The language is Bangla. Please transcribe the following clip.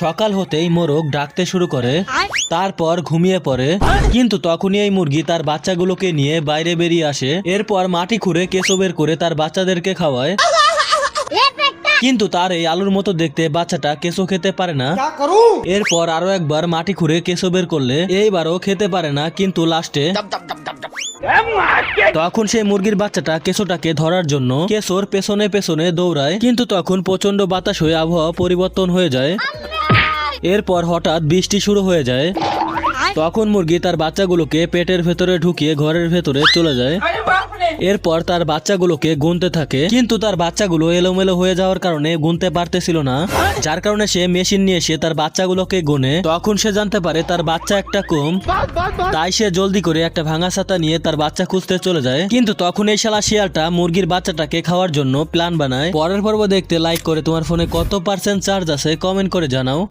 সকাল হতেই মোরগ ডাকতে শুরু করে, তারপর ঘুমিয়ে পড়ে। কিন্তু তখনই এই মুরগি তার বাচ্চাগুলোকে নিয়ে বাইরে বেরিয়ে আসে। এরপর মাটি খুঁড়ে কেঁচো বের করে তার বাচ্চাদেরকে খাওয়ায়। কিন্তু তার এই আলুর মতো দেখতে বাচ্চাটা কেঁচো খেতে পারে না। এরপর আরো একবার মাটি খুঁড়ে কেঁচো বের করলে এইবারও খেতে পারে না, কিন্তু লাস্টে তখন সেই মুরগির বাচ্চাটা কেঁচোটাকে ধরার জন্য কেঁচোর পেছনে পেছনে দৌড়ায়। কিন্তু তখন প্রচন্ড বাতাস হয়ে আবহাওয়া পরিবর্তন হয়ে যায়। এরপর হঠাৎ বৃষ্টি শুরু হয়ে যায়। তখন মুরগি তার বাচ্চাগুলোকে পেটের ভেতরে ঢুকিয়ে ঘরের ভেতরে চলে যায়। এরপর তার বাচ্চাগুলোকে গুনতে থাকে, কিন্তু তার বাচ্চাগুলো এলোমেলো হয়ে যাওয়ার কারণে গুনতে পারতেছিল না, যার কারণে সে মেশিন নিয়ে এসে তার বাচ্চাগুলোকে গুনে। তখন সে জানতে পারে তার বাচ্চা একটা কম, তাই সে জলদি করে একটা ভাঙা ছাতা নিয়ে তার বাচ্চা খুঁজতে চলে যায়। কিন্তু তখন এই শালা শিয়ালটা মুরগির বাচ্চাটাকে খাওয়ার জন্য প্ল্যান বানায়। পরের পর্ব দেখতে লাইক করে তোমার ফোনে কত % চার্জ আছে কমেন্ট করে জানাও।